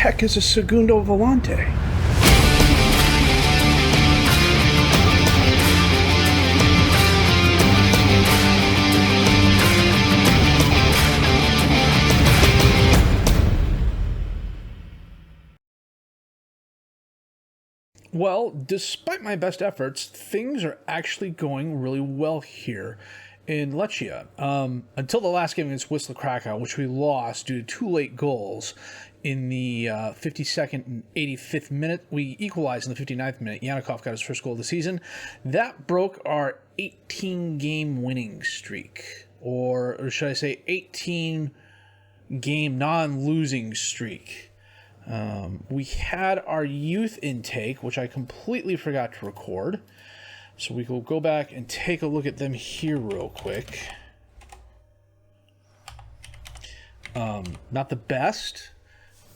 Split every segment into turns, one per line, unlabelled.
heck is a segundo volante? Well, despite my best efforts, things are actually going really well here in Lechia. Until the last game against Wisla Krakow, which we lost due to 2 late goals in the 52nd and 85th minute. We equalized in the 59th minute. Yanikov got his first goal of the season. That broke our 18-game winning streak. Or should I say 18-game non-losing streak. We had our youth intake, which I completely forgot to record. So we will go back and take a look at them here real quick. Not the best,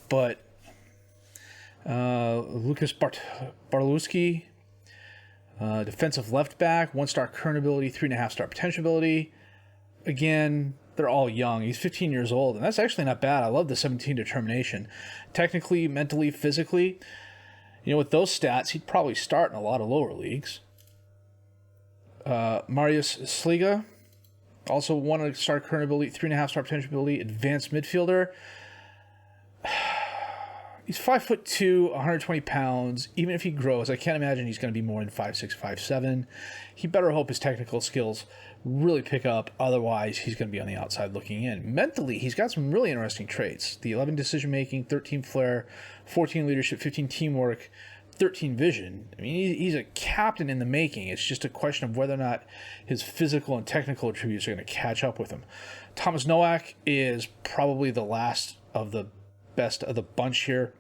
but Lucas Barlowski, defensive left back, 1-star current ability, 3.5-star potential ability. Again, they're all young. He's 15 years old, and that's actually not bad. I love the 17 determination. Technically, mentally, physically, with those stats, he'd probably start in a lot of lower leagues. Marius Sliga, also 1-star current ability, 3.5-star potential ability, advanced midfielder. He's 5'2", 120 pounds. Even if he grows, I can't imagine he's going to be more than 5'6", 5'7". He better hope his technical skills really pick up. Otherwise, he's going to be on the outside looking in. Mentally, he's got some really interesting traits. The 11 decision-making, 13 flair, 14 leadership, 15 teamwork, 13 vision. I mean, he's a captain in the making. It's just a question of whether or not his physical and technical attributes are going to catch up with him. Thomas Nowak is probably the last of the best of the bunch here.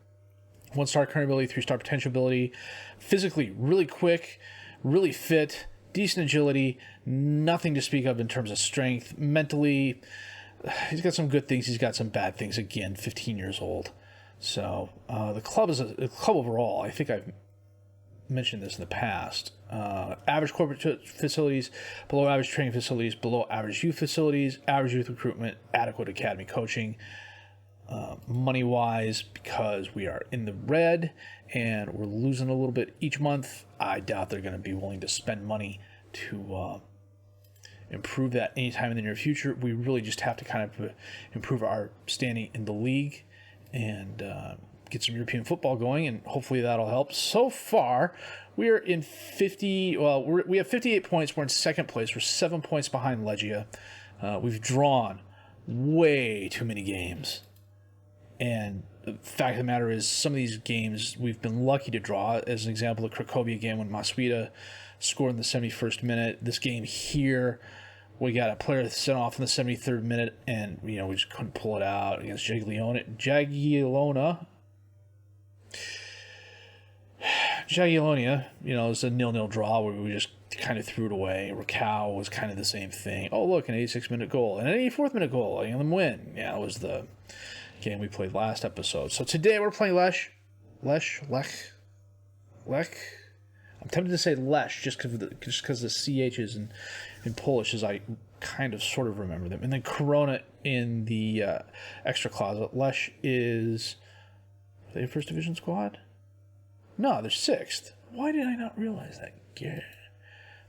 1-star current ability, 3-star potential ability. Physically, really quick, really fit, decent agility, nothing to speak of in terms of strength. Mentally, he's got some good things, he's got some bad things. Again, 15 years old. So the club is a club overall. I think I've mentioned this in the past. Average corporate facilities, below average training facilities, below average youth facilities, average youth recruitment, adequate academy coaching. Money-wise, because we are in the red and we're losing a little bit each month, I doubt they're going to be willing to spend money to improve that anytime in the near future. We really just have to kind of improve our standing in the league and get some European football going, and hopefully that'll help. So far, we are in 50. Well, we have 58 points. We're in second place. We're 7 points behind Legia. We've drawn way too many games. And the fact of the matter is, some of these games we've been lucky to draw. As an example, the Cracovia game when Maswida scored in the 71st minute. This game here, we got a player sent off in the 73rd minute, and we just couldn't pull it out against Jagiellona. Jagiellonia, it's a 0-0 draw where we just kind of threw it away. Rakow was kind of the same thing. Oh, look, an 86-minute goal. And an 84th-minute goal. And them win. Yeah, it was the game we played last episode. So today we're playing Lech. I'm tempted to say Lech just because the CHs in Polish, as I kind of sort of remember them. And then Corona in the extra closet. Lech is... Are they a first division squad? No, they're sixth. Why did I not realize that?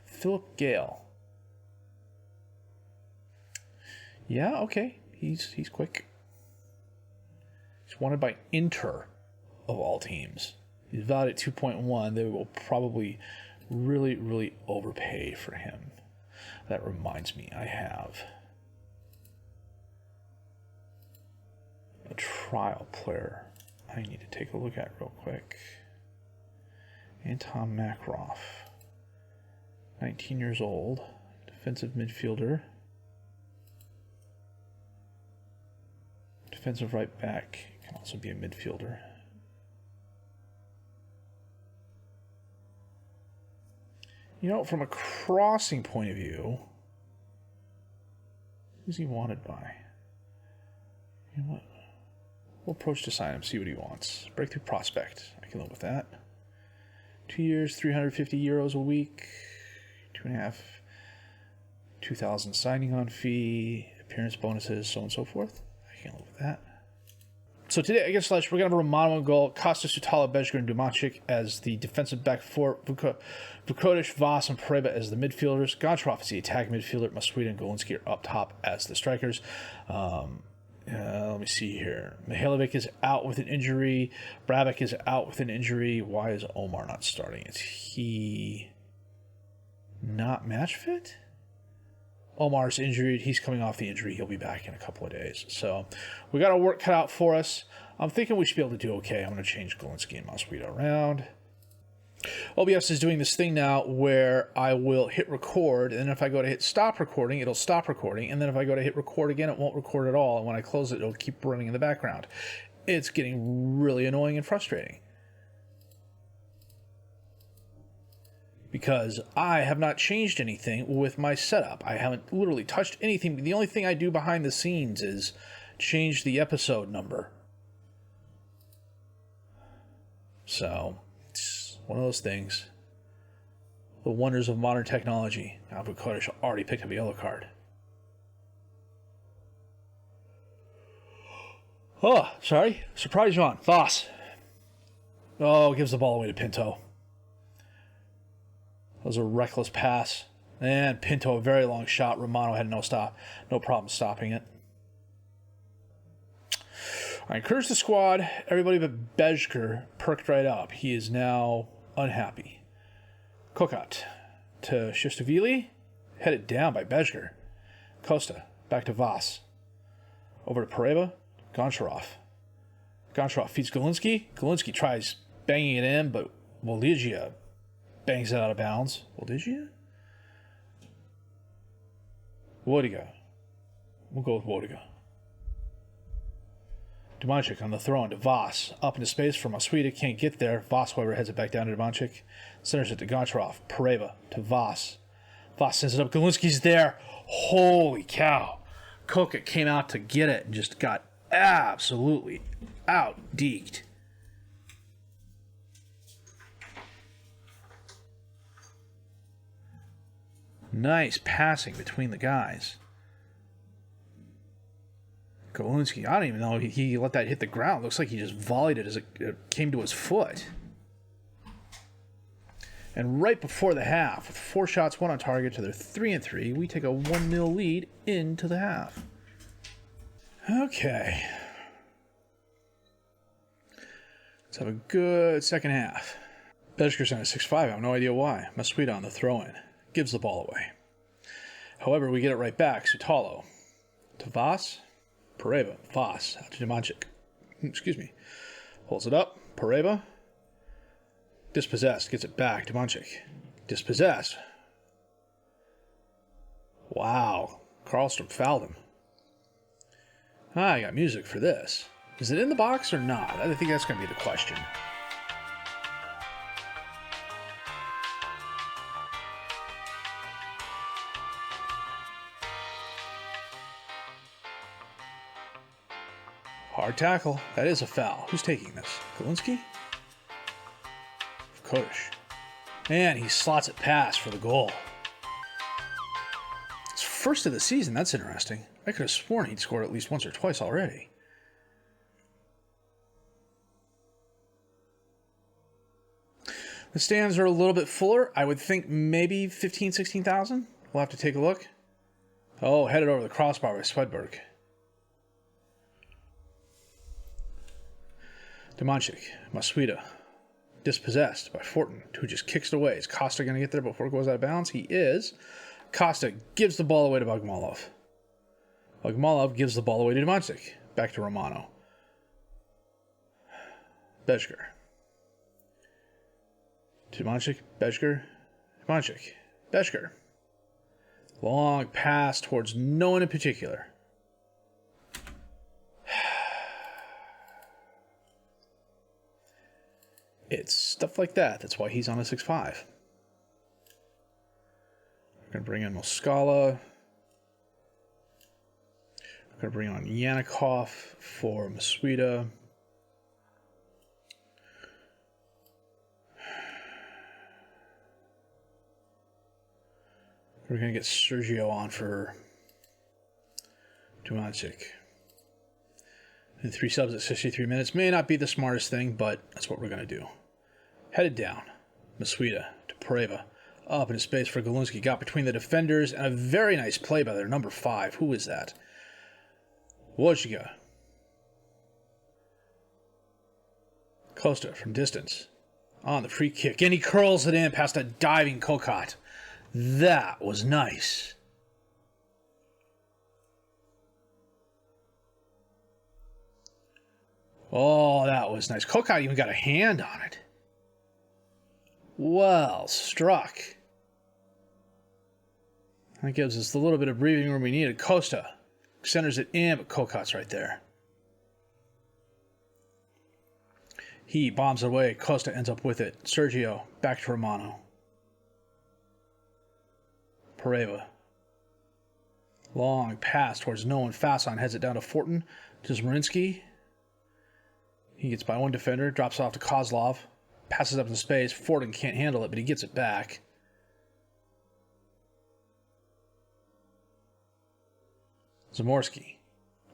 Philip Gale. Yeah, okay. He's quick. He's wanted by Inter, of all teams. He's valued at 2.1. They will probably really, really overpay for him. That reminds me, I have a trial player I need to take a look at real quick. Anton Makarov, 19 years old, defensive midfielder. Defensive right back, can also be a midfielder. From a crossing point of view, who's he wanted by? You know what? We'll approach to sign him, see what he wants. Breakthrough prospect, I can live with that. 2 years, 350 euros a week, 2,000 signing on fee, appearance bonuses, so on and so forth. I can live with that. So today, against Lesh, we're going to have Romano in goal, Costa, Sutalo, Bejker, and Dumancic as the defensive back four, Vukotic, Voss, and Pareba as the midfielders. Goncharov is the attacking midfielder. Masuida and Golinski are up top as the strikers. Let me see here. Mihailovic is out with an injury. Brabec is out with an injury. Why is Omar not starting? Is he not match fit? Omar's injured. He's coming off the injury. He'll be back in a couple of days. So we got our work cut out for us. I'm thinking we should be able to do okay. I'm going to change Golinski and Masuida around. OBS is doing this thing now where I will hit record, and then if I go to hit stop recording, it'll stop recording, and then if I go to hit record again, it won't record at all, and when I close it, it'll keep running in the background. It's getting really annoying and frustrating. Because I have not changed anything with my setup. I haven't literally touched anything. The only thing I do behind the scenes is change the episode number. So, it's one of those things. The wonders of modern technology. Now, Vukotic already picked up a yellow card. Oh, sorry. Surprise you on. Voss. Oh, gives the ball away to Pinto. That was a reckless pass. And Pinto, a very long shot. Romano had no problem stopping it. I encourage the squad. Everybody but Bejker perked right up. He is now unhappy. Kokot to Shistovili. Headed down by Bejker. Costa. Back to Voss. Over to Pareba. Goncharov. Goncharov feeds Golinski. Golinski tries banging it in, but Woligia bangs it out of bounds. Woligia? Wodiga. We'll go with Wodiga. Dumancic on the throw into Voss. Up into space for Masuida. Can't get there. Voss, however, heads it back down to Dumancic. Centers it to Goncharov. Pareba to Voss. Voss sends it up. Golinski's there. Holy cow. Koka came out to get it and just got absolutely out-deked. Nice passing between the guys. Golinski, I don't even know he let that hit the ground. Looks like he just volleyed it as it came to his foot. And right before the half, with 4 shots, 1 on target to their 3-3, we take a 1-0 lead into the half. Okay. Let's have a good second half. Bejker's on a 6-5. I have no idea why. Masuida on the throw-in. Gives the ball away. However, we get it right back. Sutalo to Voss. Pareba. Voss out to Dumancic. Excuse me. Holds it up. Pareba. Dispossessed. Gets it back. Dumancic. Dispossessed. Wow. Karlstrom fouled him. I got music for this. Is it in the box or not? I think that's going to be the question. Hard tackle. That is a foul. Who's taking this? Golinski? Vukotic. And he slots it past for the goal. It's first of the season. That's interesting. I could have sworn he'd scored at least once or twice already. The stands are a little bit fuller. I would think maybe 15,000, 16,000. We'll have to take a look. Oh, headed over the crossbar by Swedberg. Dumancic, Masuida, dispossessed by Fortin, who just kicks it away. Is Costa going to get there before it goes out of bounds? He is. Costa gives the ball away to Bagmalov. Bagmalov gives the ball away to Dumancic. Back to Romano. Bejker. Dumancic, Bejker, Dumancic, Bejker. Long pass towards no one in particular. It's stuff like that. That's why he's on a 6-5. We're going to bring in Moscala. We're going to bring on Yanikov for Masuida. We're going to get Sergio on for Dumancic. And 3 subs at 63 minutes. May not be the smartest thing, but that's what we're going to do. Headed down. Masuida to Pareva. Up into space for Galunsky. Got between the defenders, and a very nice play by their number 5. Who is that? Wojcika. Costa from distance. On the free kick. And he curls it in past a diving Kokot. That was nice. Oh, that was nice. Kokot even got a hand on it. Well struck. That gives us the little bit of breathing room we needed. Costa centers it in, but Kokot's right there. He bombs it away. Costa ends up with it. Sergio back to Romano. Pareva. Long pass towards no one. Fasson heads it down to Fortin. To Zmarinsky. He gets by one defender. Drops off to Kozlov. Passes up in space. Fortin can't handle it, but he gets it back. Zamorsky.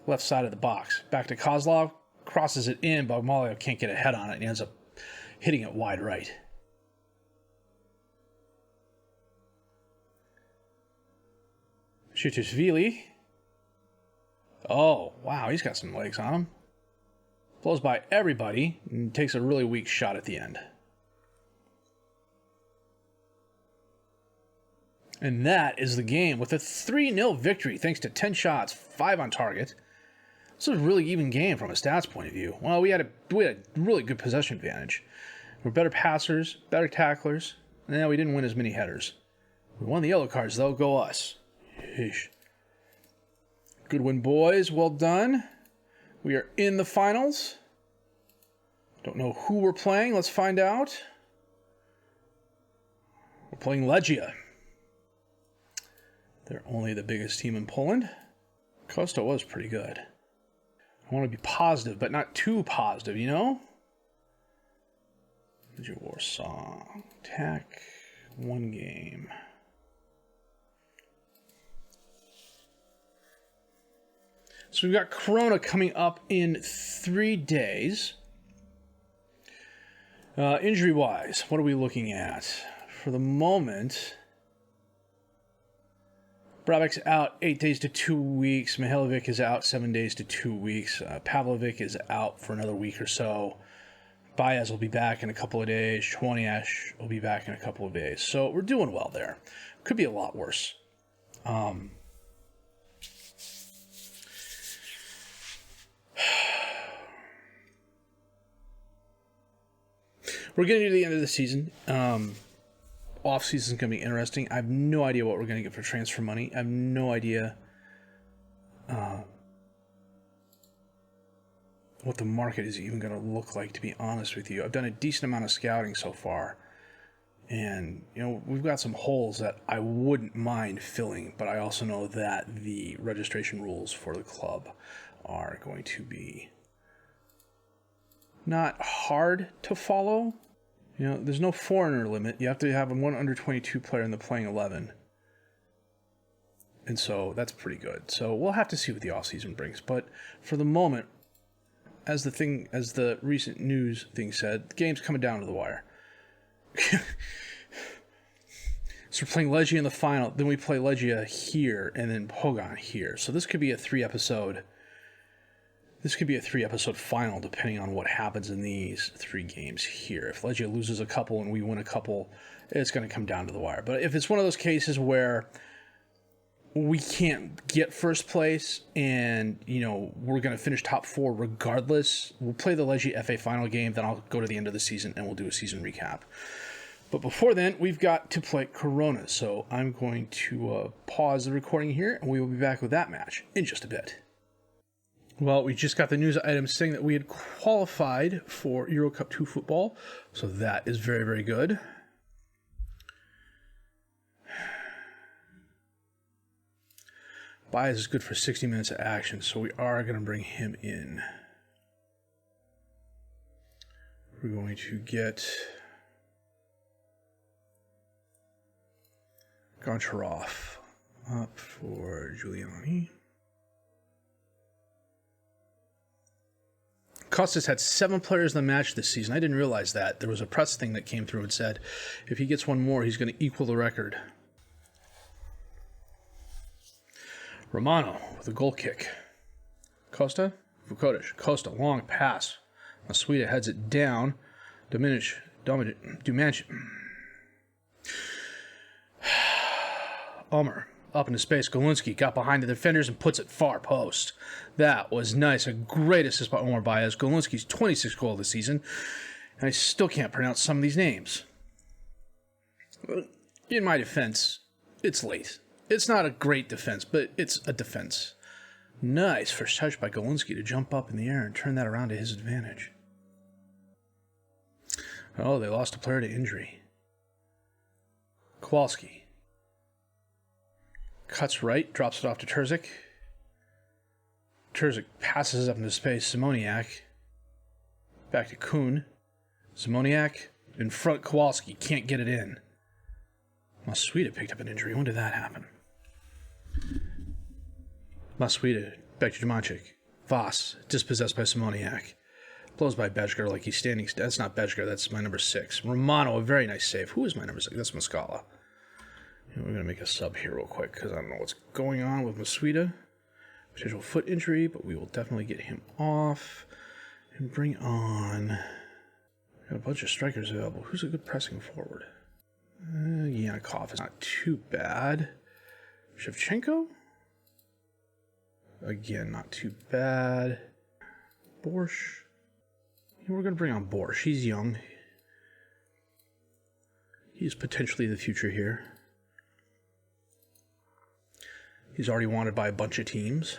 Left side of the box. Back to Kozlov. Crosses it in. Bogmalio can't get a head on it, and he ends up hitting it wide right. Shutushvili. Oh, wow, he's got some legs on him. Blows by everybody and takes a really weak shot at the end. And that is the game with a 3-0 victory thanks to 10 shots, 5 on target. This was a really even game from a stats point of view. Well, we had a really good possession advantage. We're better passers, better tacklers, and we didn't win as many headers. We won the yellow cards, though. Go us. Yeesh. Good win, boys. Well done. We are in the finals. Don't know who we're playing. Let's find out. We're playing Legia. They're only the biggest team in Poland. Costa was pretty good. I want to be positive, but not too positive, you know? Legia Warsaw. Attack. 1 game. So we've got Corona coming up in 3 days. Injury-wise, what are we looking at? For the moment, Brabek's out 8 days to 2 weeks. Mihailovic is out 7 days to 2 weeks. Pavlovic is out for another week or so. Baez will be back in a couple of days. Chwoniash will be back in a couple of days. So we're doing well there. Could be a lot worse. We're getting to the end of the season. Off season is going to be interesting. I have no idea what we're going to get for transfer money. I have no idea what the market is even going to look like, to be honest with you. I've done a decent amount of scouting so far. And, you know, we've got some holes that I wouldn't mind filling, but I also know that the registration rules for the club are going to be not hard to follow. You know, there's no foreigner limit. You have to have one under 22 player in the playing 11. And so that's pretty good. So we'll have to see what the offseason brings. But for the moment, as the recent news thing said, the game's coming down to the wire. So we're playing Legia in the final, then we play Legia here, and then Pogon here. So this could be a 3-episode. This could be a 3-episode final, depending on what happens in these 3 games here. If Legia loses a couple and we win a couple, it's going to come down to the wire. But if it's one of those cases where we can't get first place and, you know, we're going to finish top 4 regardless, we'll play the Legia FA final game, then I'll go to the end of the season and we'll do a season recap. But before then, we've got to play Corona. So I'm going to pause the recording here, and we will be back with that match in just a bit. Well, we just got the news items saying that we had qualified for Euro Cup 2 football. So that is very, very good. Baez is good for 60 minutes of action, so we are going to bring him in. We're going to get Goncharov up for Giuliani. Costas had 7 players in the match this season. I didn't realize that. There was a press thing that came through and said if he gets one more, he's going to equal the record. Romano with a goal kick. Costa? Vukotic. Costa, long pass. Masuida heads it down. Dumanch. Omer up into space. Golinski got behind the defenders and puts it far post. That was nice. A great assist by Omar Baez. Golinski's 26th goal of the season. And I still can't pronounce some of these names. In my defense, it's late. It's not a great defense, but it's a defense. Nice first touch by Golinski to jump up in the air and turn that around to his advantage. Oh, they lost a player to injury. Kowalski. Cuts right, drops it off to Terzic. Terzic passes up into space. Simoniak. Back to Kuhn. Simoniak. In front, Kowalski. Can't get it in. Masuida picked up an injury. When did that happen? Masuida. Back to Jumancic. Voss. Dispossessed by Simoniak. Blows by Bejgar like he's standing. That's not Bejgar. That's my number 6. Romano, a very nice save. Who is my number 6? That's Muscala. We're going to make a sub here real quick because I don't know what's going on with Masuida. Potential foot injury, but we will definitely get him off and bring on... Got a bunch of strikers available. Who's a good pressing forward? Yanikov is not too bad. Shevchenko? Again, not too bad. Borsch? We're going to bring on Borsch. He's young. He's potentially the future here. He's already wanted by a bunch of teams.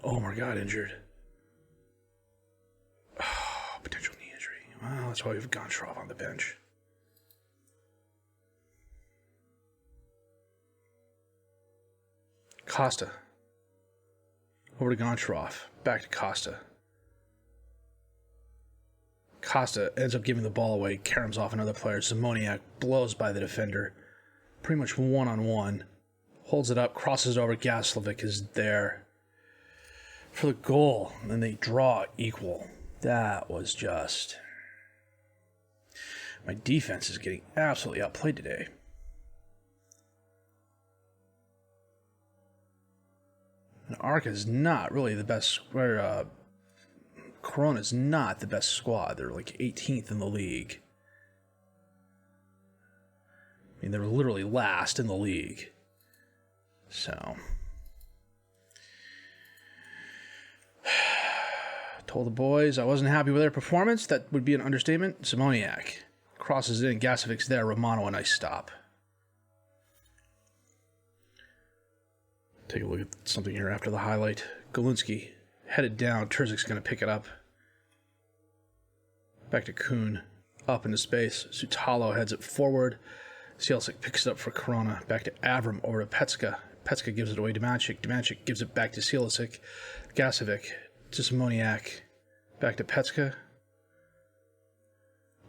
Omar got injured. Oh, potential knee injury. Well, that's why we've Goncharov on the bench. Costa. Over to Goncharov. Back to Costa. Costa ends up giving the ball away. Karam's off another player. Simoniak blows by the defender. Pretty much one-on-one. Holds it up, crosses it over. Gaslovic is there for the goal. And then they draw equal. That was just... My defense is getting absolutely outplayed today. And Arca is not really the best... Corona's not the best squad. They're like 18th in the league. I mean, they're literally last in the league. So, told the boys I wasn't happy with their performance. That would be an understatement. Simoniak crosses in. Gasovic's there. Romano, a nice stop. Take a look at something here after the highlight. Golinski headed down. Terzic's going to pick it up. Back to Kuhn. Up into space. Sutalo heads it forward. Cielcic picks it up for Corona. Back to Avram. Over to Petska. Petska gives it away to Mancic. Mancic gives it back to Cielcic. Gasovic to Simoniak. Back to Petska.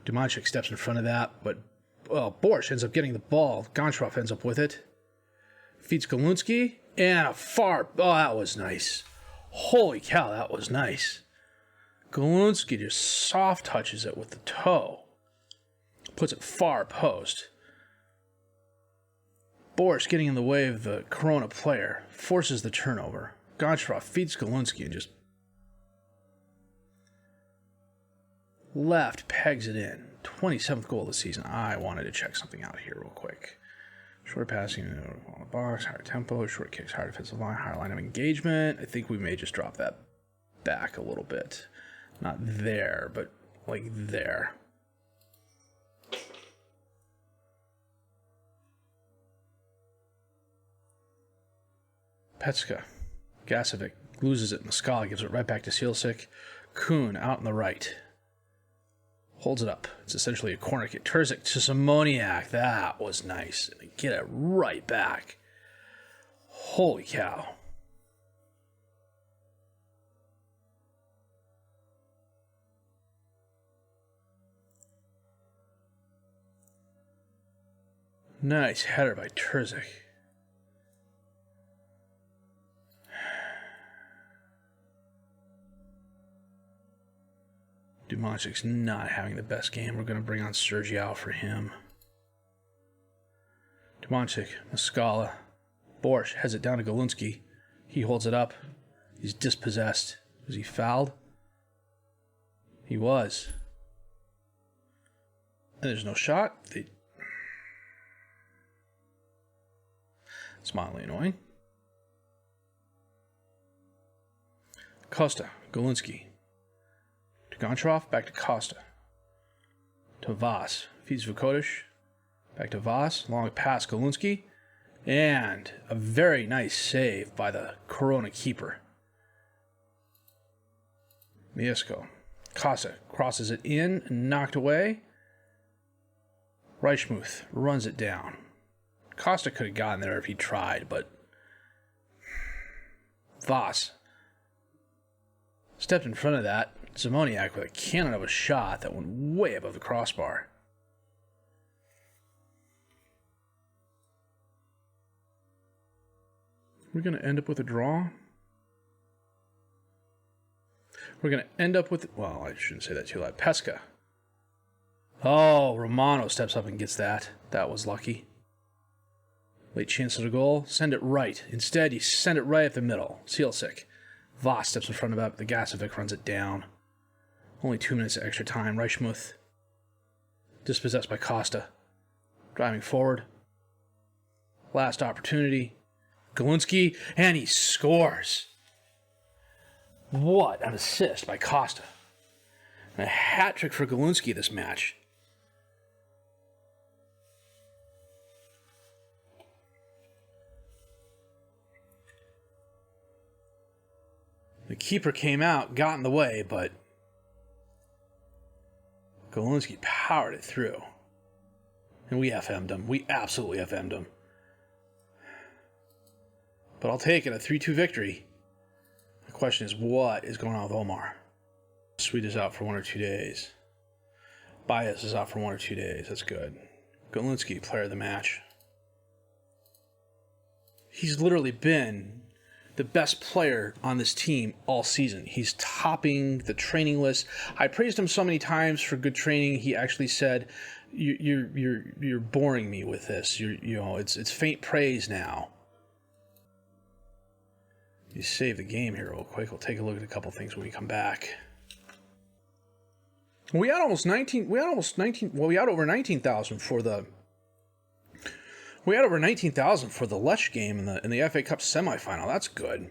Dumancic steps in front of that, but, well, Borsch ends up getting the ball. Goncharov ends up with it. Feeds Golinski. And a far... Oh, that was nice. Holy cow, that was nice. Golinski just soft touches it with the toe. Puts it far post. Borsch getting in the way of the Corona player. Forces the turnover. Goncharov feeds Golinski and just... left pegs it in. 27th goal of the season. I wanted to check something out here real quick. Short passing on the box, higher tempo, short kicks, higher defensive line, higher line of engagement. I think we may just drop that back a little bit. Not there, but like there. Petska. Gasovic loses it. Muscala gives it right back to Cielcic. Kuhn out on the right. Holds it up. It's essentially a corner kick. Terzic to Simoniak. That was nice. Get it right back. Holy cow. Nice header by Terzic. Dumancic's not having the best game. We're going to bring on Sergio for him. Dumancic, Muscala. Borsch has it down to Galunsky. He holds it up. He's dispossessed. Was he fouled? He was. And there's no shot. It's mildly annoying. Costa, Galunsky. To Goncharoff, back to Costa. To Voss. Feeds Vukotic. Back to Voss. Long pass, Galunsky. And a very nice save by the Corona keeper. Mieszko. Costa crosses it in, knocked away. Reichmuth runs it down. Costa could have gotten there if he tried, but Voss stepped in front of that. Simoniak with a cannon of a shot that went way above the crossbar. We're going to end up with a draw. We're going to end up with, well, I shouldn't say that too loud. Pesca. Oh, Romano steps up and gets that. That was lucky. Late chance at a goal. Send it right. Instead, you send it right up the middle. Sealsick. Voss steps in front of it. The Gasovic runs it down. Only 2 minutes of extra time. Reichmuth. Dispossessed by Costa. Driving forward. Last opportunity. Galunsky. And he scores. What an assist by Costa. And a hat trick for Galunsky this match. The keeper came out, got in the way, but Galunsky powered it through. And we FM'd him. We absolutely FM'd him. But I'll take it, a 3-2 victory. The question is, what is going on with Omar? Sweet is out for 1 or 2 days. Bias is out for 1 or 2 days. That's good. Galunsky, player of the match. He's literally been the best player on this team all season. He's topping the training list. I praised him so many times for good training. He actually said, "You're boring me with this. It's faint praise now." You save the game here real quick. We'll take a look at a couple things when we come back. We had over 19,000 for the. We had over 19,000 for the Lech game in the FA Cup semifinal. That's good.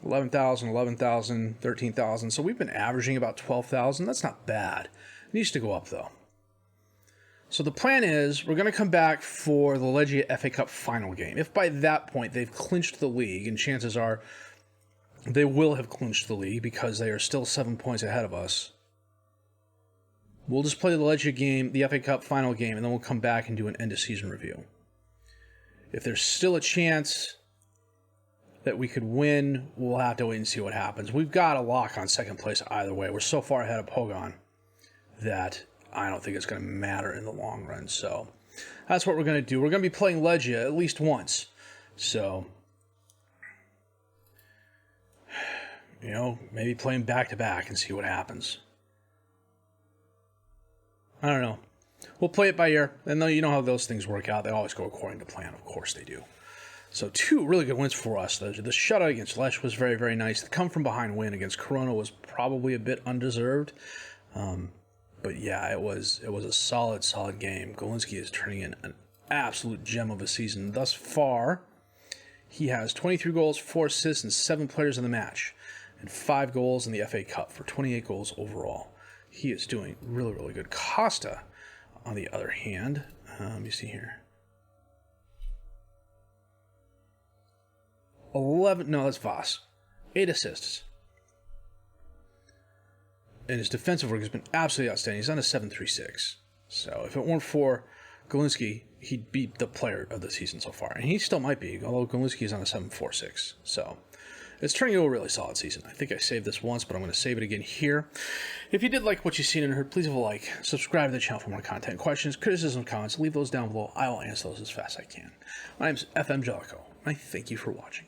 11,000, 13,000. So we've been averaging about 12,000. That's not bad. It needs to go up though. So the plan is we're going to come back for the Legia FA Cup final game. If by that point they've clinched the league, and chances are they will have clinched the league because they are still 7 points ahead of us, we'll just play the Legia game, the FA Cup final game, and then we'll come back and do an end-of-season review. If there's still a chance that we could win, we'll have to wait and see what happens. We've got a lock on second place either way. We're so far ahead of Pogon that I don't think it's going to matter in the long run. So that's what we're going to do. We're going to be playing Legia at least once. So, maybe playing back-to-back and see what happens. I don't know. We'll play it by ear. And you know how those things work out. They always go according to plan. Of course they do. So 2 really good wins for us. The shutout against Lech was very, very nice. The come-from-behind win against Corona was probably a bit undeserved. But yeah, it was a solid game. Galunsky is turning in an absolute gem of a season. Thus far, he has 23 goals, 4 assists, and 7 players in the match. And 5 goals in the FA Cup for 28 goals overall. He is doing really, really good. Costa, on the other hand, let me see here. 11, no, that's Voss. 8 assists. And his defensive work has been absolutely outstanding. He's on a 7.36. So if it weren't for Galunsky, he'd be the player of the season so far. And he still might be, although Galunsky is on a 7.46. So it's turning into a really solid season. I think I saved this once, but I'm going to save it again here. If you did like what you've seen and heard, please leave a like. Subscribe to the channel for more content. Questions, criticism, comments, leave those down below. I will answer those as fast as I can. My name's FM Jellicoe, and I thank you for watching.